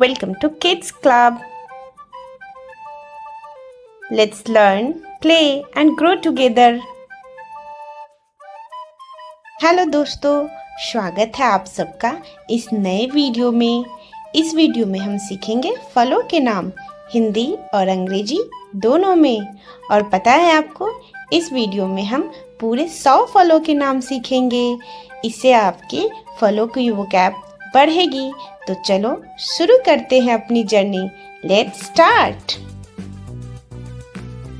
Welcome to Kids Club. Let's learn, play and grow together. Hello दोस्तों, स्वागत है आप सबका इस नए वीडियो में। इस वीडियो में हम सीखेंगे फलों के नाम हिंदी और अंग्रेजी दोनों में। और पता है आपको, इस वीडियो में हम पूरे 100 फलों के नाम सीखेंगे। इससे आपके फलों की वोकैब बढ़ेगी। तो चलो शुरू करते हैं अपनी जर्नी। Let's start.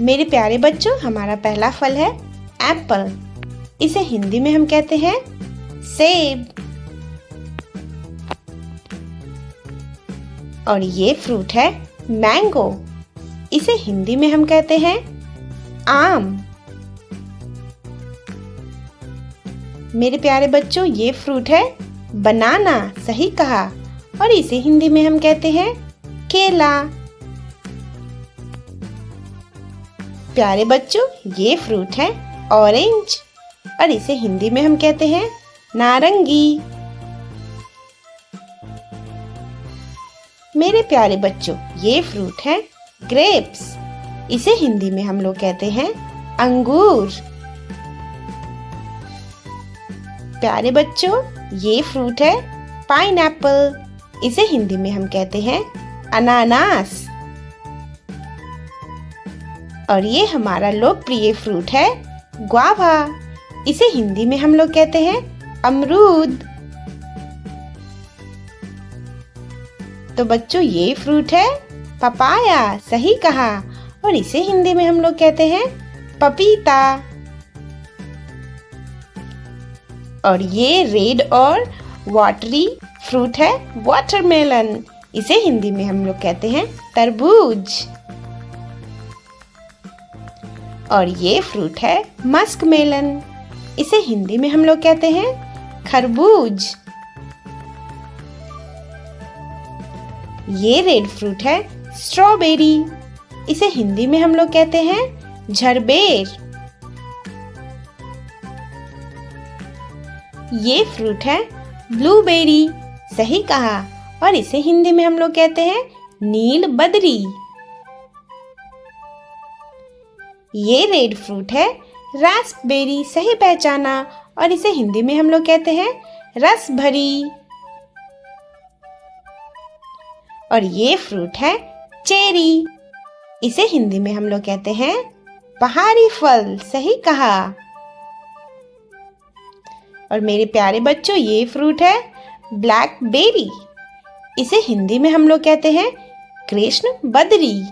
मेरे प्यारे बच्चों, हमारा पहला फल है एप्पल। इसे हिंदी में हम कहते हैं सेब। और ये फ्रूट है मैंगो। इसे हिंदी में हम कहते हैं आम। मेरे प्यारे बच्चों, ये फ्रूट है बनाना। सही कहा। और इसे हिंदी में हम कहते हैं केला। प्यारे बच्चों, ये फ्रूट है ऑरेंज। और इसे हिंदी में हम कहते हैं नारंगी। मेरे प्यारे बच्चों, ये फ्रूट है ग्रेप्स। इसे हिंदी में हम लोग कहते हैं अंगूर। प्यारे बच्चों, ये फ्रूट है पाइनएप्पल। इसे हिंदी में हम कहते हैं अनानास। और ये हमारा लोकप्रिय फ्रूट है ग्वावा। इसे हिंदी में हम लोग कहते हैं अमरूद। तो बच्चों, ये फ्रूट है पपाया। सही कहा। और इसे हिंदी में हम लोग कहते हैं पपीता। और ये रेड और वाटरी फ्रूट है वाटरमेलन। इसे हिंदी में हम लोग कहते हैं तरबूज। और ये फ्रूट है मस्कमेलन। इसे हिंदी में हम लोग कहते हैं खरबूज। ये रेड फ्रूट है स्ट्रॉबेरी। इसे हिंदी में हम लोग कहते हैं झरबेर। ये फ्रूट है ब्लूबेरी। सही कहा। और इसे हिंदी में हम लोग कहते हैं नील बदरी। ये रेड फ्रूट है रास्पबेरी। सही पहचाना। और इसे हिंदी में हम लोग कहते हैं रस भरी। और ये फ्रूट है चेरी। इसे हिंदी में हम लोग कहते हैं पहाड़ी फल। सही कहा। और मेरे प्यारे बच्चों, ये फ्रूट है ब्लैकबेरी। इसे हिंदी में हम लोग कहते हैं कृष्ण बदरी।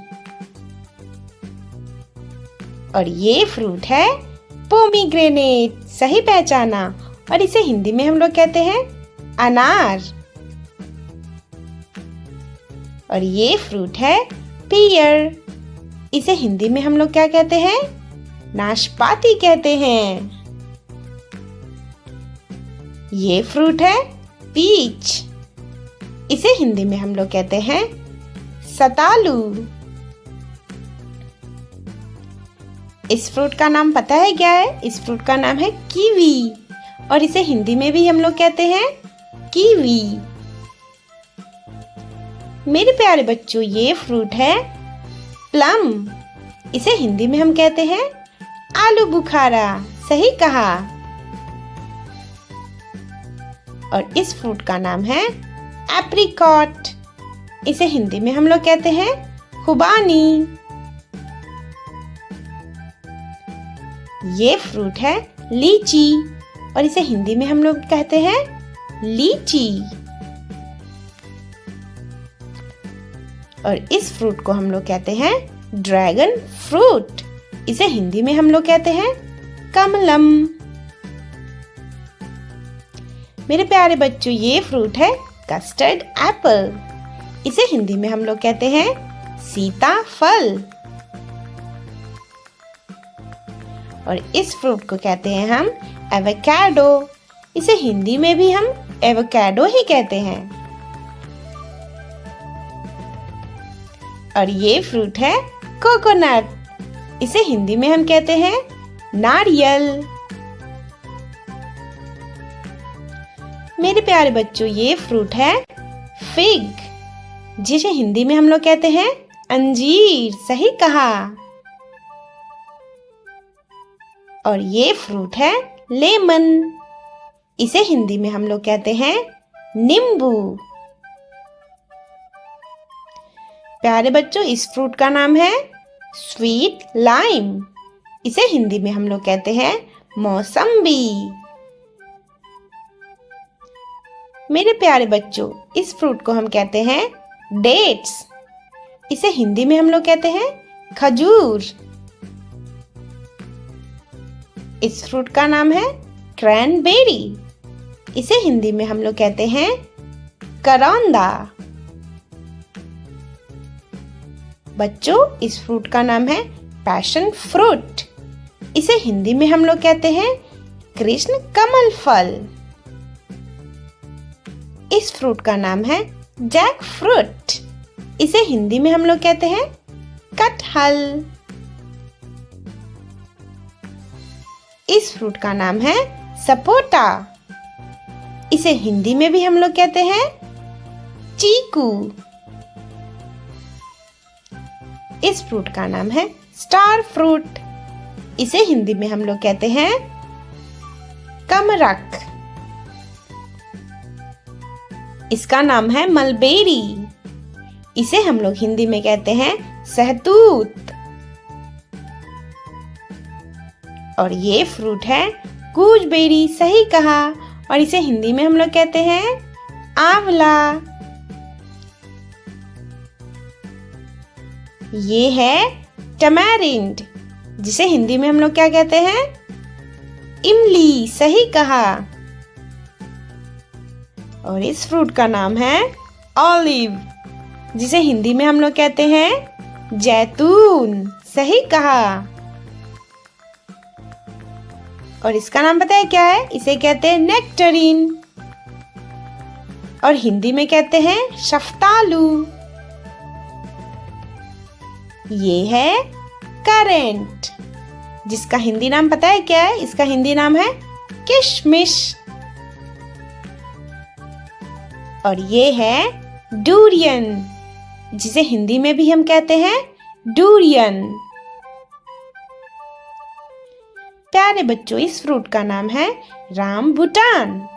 और ये फ्रूट है पोमीग्रेनेट। सही पहचाना। और इसे हिंदी में हम लोग कहते हैं अनार। और ये फ्रूट है पियर। इसे हिंदी में हम लोग क्या कहते हैं? नाशपाती कहते हैं। ये फ्रूट है पीच। इसे हिंदी में हम लोग कहते हैं सतालू। इस फ्रूट का नाम पता है क्या है? इस फ्रूट का नाम है कीवी। और इसे हिंदी में भी हम लोग कहते हैं कीवी। मेरे प्यारे बच्चों, ये फ्रूट है प्लम। इसे हिंदी में हम कहते हैं आलू बुखारा। सही कहा। और इस फ्रूट का नाम है एप्रिकॉट। इसे हिंदी में हम लोग कहते हैं खुबानी। ये फ्रूट है लीची। और इसे हिंदी में हम लोग कहते हैं लीची। और इस फ्रूट को हम लोग कहते हैं ड्रैगन फ्रूट। इसे हिंदी में हम लोग कहते हैं कमलम। मेरे प्यारे बच्चों, ये फ्रूट है कस्टर्ड एप्पल। इसे हिंदी में हम लोग कहते हैं सीताफल। और इस फ्रूट को कहते हैं हम एवोकाडो। इसे हिंदी में भी हम एवोकाडो ही कहते हैं। और ये फ्रूट है कोकोनट। इसे हिंदी में हम कहते हैं नारियल। मेरे प्यारे बच्चों, ये फ्रूट है फिग। जिसे हिंदी में हम लोग कहते हैं अंजीर। सही कहा। और ये फ्रूट है लेमन। इसे हिंदी में हम लोग कहते हैं नींबू। प्यारे बच्चों, इस फ्रूट का नाम है स्वीट लाइम। इसे हिंदी में हम लोग कहते हैं मौसम्बी। मेरे प्यारे बच्चों, इस फ्रूट को हम कहते हैं डेट्स। इसे हिंदी में हम लोग कहते हैं खजूर। इस फ्रूट का नाम है क्रैनबेरी। इसे हिंदी में हम लोग कहते हैं करौंदा। बच्चों, इस फ्रूट का नाम है पैशन फ्रूट। इसे हिंदी में हम लोग कहते हैं कृष्ण कमल फल। इस फ्रूट का नाम है जैक फ्रूट। इसे हिंदी में हम लोग कहते हैं कटहल। इस फ्रूट का नाम है सपोटा। इसे हिंदी में भी हम लोग कहते हैं चीकू। इस फ्रूट का नाम है स्टार फ्रूट। इसे हिंदी में हम लोग कहते हैं कमरक। इसका नाम है मलबेरी। इसे हम लोग हिंदी में कहते हैं सहतूत। और ये फ्रूट है गूजबेरी। सही कहा। और इसे हिंदी में हम लोग कहते हैं आंवला। ये है टैमारिंड। जिसे हिंदी में हम लोग क्या कहते हैं इमली। सही कहा। और इस फ्रूट का नाम है ऑलिव। जिसे हिंदी में हम लोग कहते हैं जैतून। सही कहा। और इसका नाम पता है क्या है? इसे कहते हैं नेक्टरीन। और हिंदी में कहते हैं शफ्तालू। ये है करेंट। जिसका हिंदी नाम पता है क्या है? इसका हिंदी नाम है किशमिश। और ये है डूरियन। जिसे हिंदी में भी हम कहते हैं डूरियन। प्यारे बच्चों, इस फ्रूट का नाम है रामबुटान।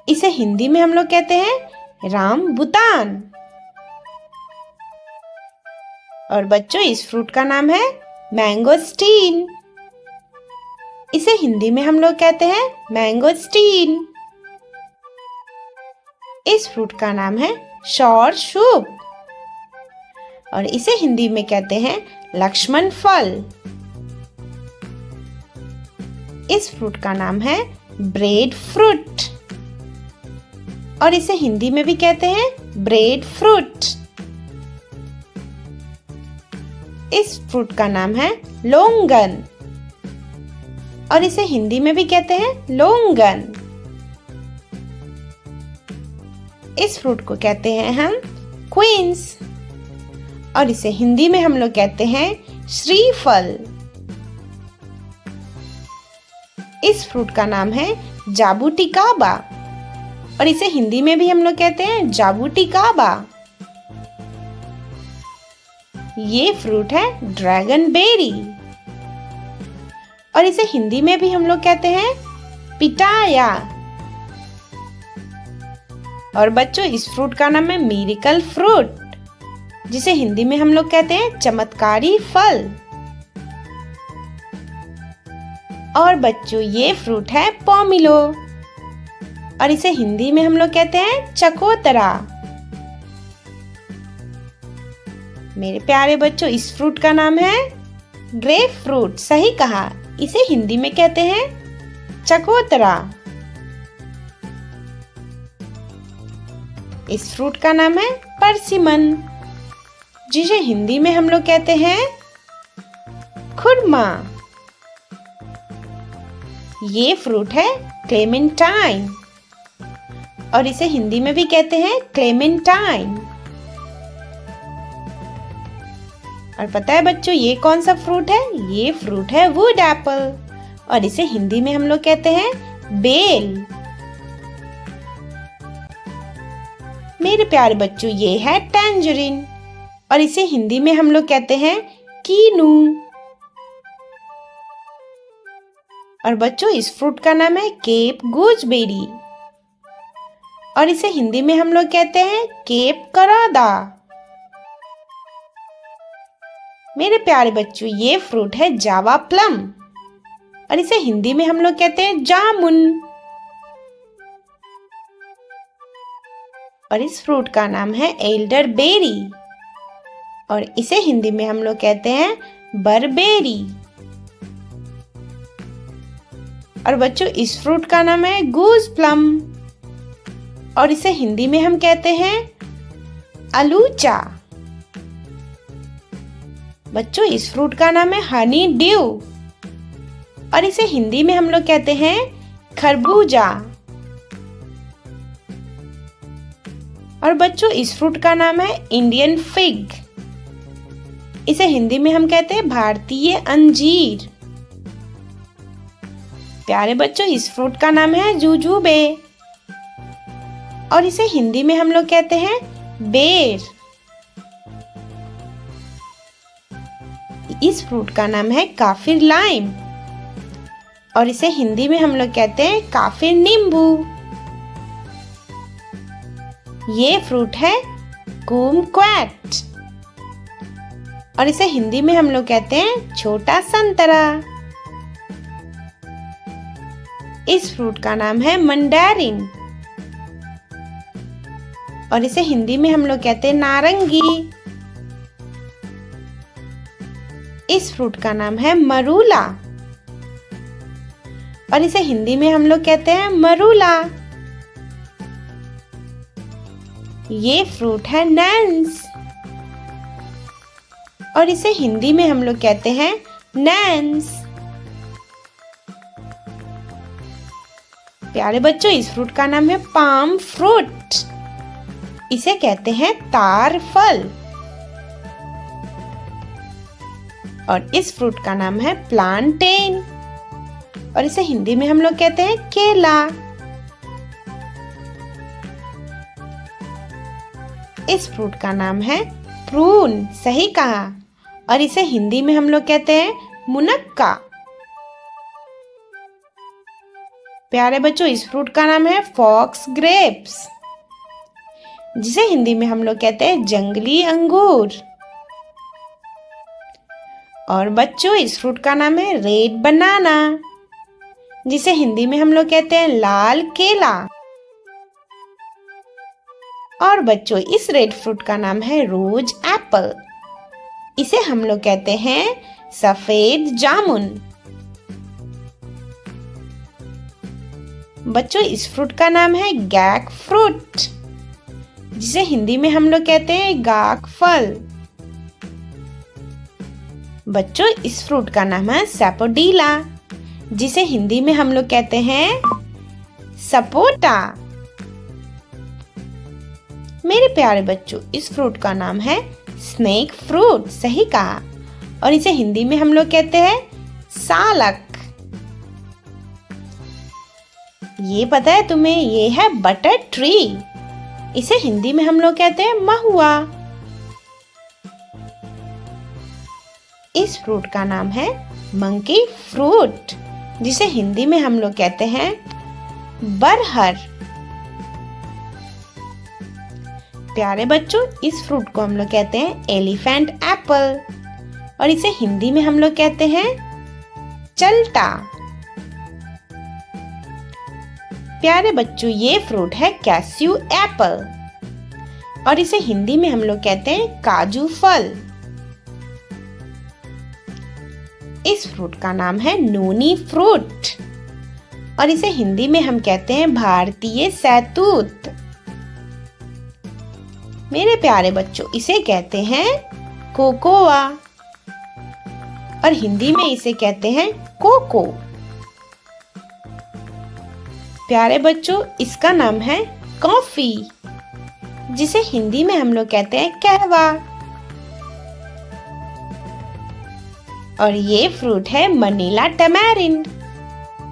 इसे हिंदी में हम लोग कहते हैं रामबुतान। और बच्चों, इस फ्रूट का नाम है मैंगोस्टीन। इसे हिंदी में हम लोग कहते हैं मैंगोस्टीन। इस फ्रूट का नाम है शोर शुभ। और इसे हिंदी में कहते हैं लक्ष्मण फल। इस फ्रूट का नाम है ब्रेड फ्रूट। और इसे हिंदी में भी कहते हैं ब्रेड फ्रूट। इस फ्रूट का नाम है लोंगन। और इसे हिंदी में भी कहते हैं लोंगन। इस फ्रूट को कहते हैं हम क्वींस। और इसे हिंदी में हम लोग कहते हैं श्रीफल। इस फ्रूट का नाम है जाबुटिकाबा। और इसे हिंदी में भी हम लोग कहते हैं जाबुटिकाबा। ये फ्रूट है ड्रैगन बेरी। और इसे हिंदी में भी हम लोग कहते हैं पिटाया। और बच्चों, इस फ्रूट का नाम है मिरेकल फ्रूट। जिसे हिंदी में हम लोग कहते हैं चमत्कारी फल। और बच्चों, ये फ्रूट है पोमिलो। और इसे हिंदी में हम लोग कहते हैं चकोतरा। मेरे प्यारे बच्चों, इस फ्रूट का नाम है ग्रेप फ्रूट। सही कहा। इसे हिंदी में कहते हैं चकोतरा। इस फ्रूट का नाम है परसिमन। जिसे हिंदी में हम लोग कहते हैं खुरमा। ये फ्रूट है क्लेमेंटाइन। और इसे हिंदी में भी कहते हैं क्लेमेंटाइन। और पता है बच्चों, ये कौन सा फ्रूट है? ये फ्रूट है वुड एप्पल। और इसे हिंदी में हम लोग कहते हैं बेल। मेरे प्यारे बच्चों, ये है टैंजरीन और इसे हिंदी में हम लोग कहते हैं कीनू। और बच्चों, इस फ्रूट का नाम है केप गूजबेरी और इसे हिंदी में हम लोग कहते हैं केप करादा। मेरे प्यारे बच्चों, ये फ्रूट है जावा प्लम और इसे हिंदी में हम लोग कहते हैं जामुन। और इस फ्रूट का नाम है एल्डर बेरी और इसे हिंदी में हम लोग कहते हैं बरबेरी। और बच्चों, इस फ्रूट का नाम है गूज प्लम और इसे हिंदी में हम कहते हैं अलूचा। बच्चों, इस फ्रूट का नाम है हनी ड्यू और इसे हिंदी में हम लोग कहते हैं खरबूजा। और बच्चों, इस फ्रूट का नाम है इंडियन फिग, इसे हिंदी में हम कहते हैं भारतीय अंजीर। प्यारे बच्चों, इस फ्रूट का नाम है जूजूबे और इसे हिंदी में हम लोग कहते हैं बेर। इस फ्रूट का नाम है काफिर लाइम और इसे हिंदी में हम लोग कहते हैं काफिर नींबू। ये फ्रूट है कुमक्वैट और इसे हिंदी में हम लोग कहते हैं छोटा संतरा। इस फ्रूट का नाम है मंडारिन और इसे हिंदी में हम लोग कहते हैं नारंगी। इस फ्रूट का नाम है मरूला और इसे हिंदी में हम लोग कहते हैं मरूला। ये फ्रूट है नैंस और इसे हिंदी में हम लोग कहते हैं नैंस। प्यारे बच्चों, इस फ्रूट का नाम है पाम फ्रूट, इसे कहते हैं तार फल। और इस फ्रूट का नाम है प्लांटेन और इसे हिंदी में हम लोग कहते हैं केला। इस फ्रूट का नाम है प्रून, सही कहा, और इसे हिंदी में हम लोग कहते हैं मुनक्का। प्यारे बच्चों, इस फ्रूट का नाम है फॉक्स ग्रेप्स, जिसे हिंदी में हम लोग कहते हैं जंगली अंगूर। और बच्चों, इस फ्रूट का नाम है रेड बनाना, जिसे हिंदी में हम लोग कहते हैं लाल केला। और बच्चों, इस रेड फ्रूट का नाम है रोज एप्पल, इसे हम लोग कहते हैं सफेद जामुन। बच्चों, इस फ्रूट का नाम है गैक फ्रूट, जिसे हिंदी में हम लोग कहते हैं गाक फल। बच्चों, इस फ्रूट का नाम है सैपोडीला, जिसे हिंदी में हम लोग कहते हैं सपोटा। मेरे प्यारे बच्चों, इस फ्रूट का नाम है स्नेक फ्रूट, सही कहा, और इसे हिंदी में हम लोग कहते हैं सालक। ये पता है तुम्हें, ये है बटर ट्री, इसे हिंदी में हम लोग कहते हैं महुआ। इस फ्रूट का नाम है मंकी फ्रूट, जिसे हिंदी में हम लोग कहते हैं बरहर। प्यारे बच्चों, इस फ्रूट को हम लोग कहते हैं एलिफेंट एप्पल और इसे हिंदी में हम लोग कहते हैं चल्टा। प्यारे बच्चों, ये फ्रूट है कैस्यू एप्पल और इसे हिंदी में हम लोग कहते हैं काजू फल। इस फ्रूट का नाम है नोनी फ्रूट और इसे हिंदी में हम कहते हैं भारतीय सैतूत। मेरे प्यारे बच्चों, इसे कहते हैं कोकोआ और हिंदी में इसे कहते हैं कोको। प्यारे बच्चों, इसका नाम है कॉफी, जिसे हिंदी में हम लोग कहते हैं कहवा। और ये फ्रूट है मनीला टैमारिंड,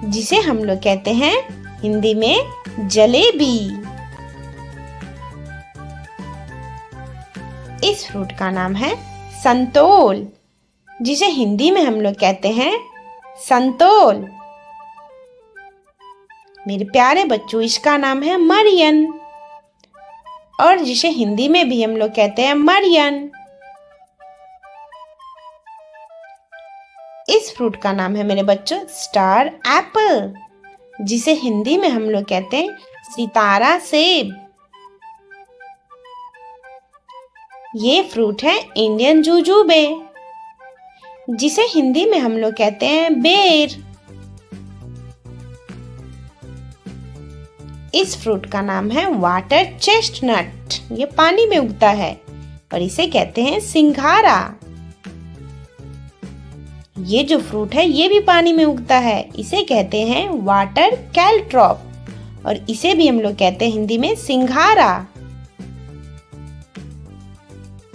जिसे हम लोग कहते हैं हिंदी में जलेबी। इस फ्रूट का नाम है संतोल, जिसे हिंदी में हम लोग कहते हैं संतोल। मेरे प्यारे बच्चों, इसका नाम है मरियन, और जिसे हिंदी में भी हम लोग कहते हैं मरियन। इस फ्रूट का नाम है मेरे बच्चों स्टार एप्पल, जिसे हिंदी में हम लोग कहते हैं सितारा सेब। ये फ्रूट है इंडियन जुजुबे, जिसे हिंदी में हम लोग कहते हैं बेर। इस फ्रूट का नाम है वाटर चेस्टनट, ये पानी में उगता है और इसे कहते हैं सिंघारा। ये जो फ्रूट है ये भी पानी में उगता है, इसे कहते हैं वाटर कैलट्रॉप, और इसे भी हम लोग कहते हैं हिंदी में सिंघारा।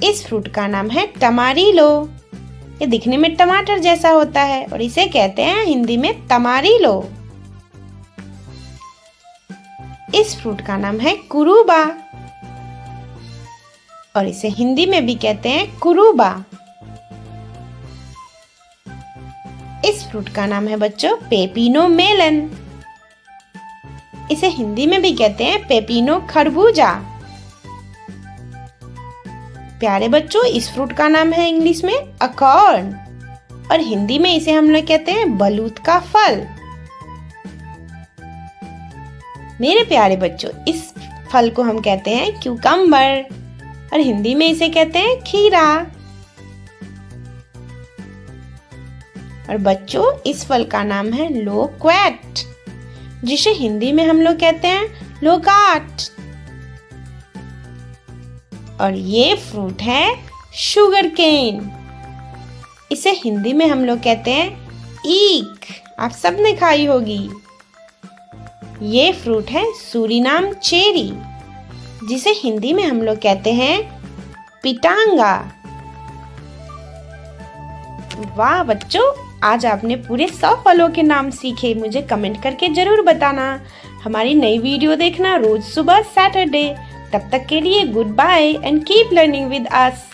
इस फ्रूट का नाम है टमारिलो, ये दिखने में टमाटर जैसा होता है और इसे कहते हैं हिंदी में तमारिलो। इस फ्रूट का नाम है कुरुबा, और इसे हिंदी में भी कहते हैं कुरुबा। इस फ्रूट का नाम है बच्चों पेपिनो मेलन, इसे हिंदी में भी कहते हैं पेपिनो खरबूजा। प्यारे बच्चों, इस फ्रूट का नाम है इंग्लिश में अकॉर्न, और हिंदी में इसे हम लोग कहते हैं बलूत का फल। मेरे प्यारे बच्चों, इस फल को हम कहते हैं क्यूकम्बर, और हिंदी में इसे कहते हैं खीरा। और बच्चों, इस फल का नाम है लोक्वेट, जिसे हिंदी में हम लोग कहते हैं लोकाट। और ये फ्रूट है शुगर केन, इसे हिंदी में हम लोग कहते हैं ईख, आप सबने खाई होगी। ये फ्रूट है सूरीनाम चेरी, जिसे हिंदी में हम लोग कहते हैं पिटांगा। वाह बच्चों, आज आपने पूरे 100 फलों के नाम सीखे। मुझे कमेंट करके जरूर बताना। हमारी नई वीडियो देखना रोज सुबह सैटरडे। तब तक के लिए goodbye and keep learning with us.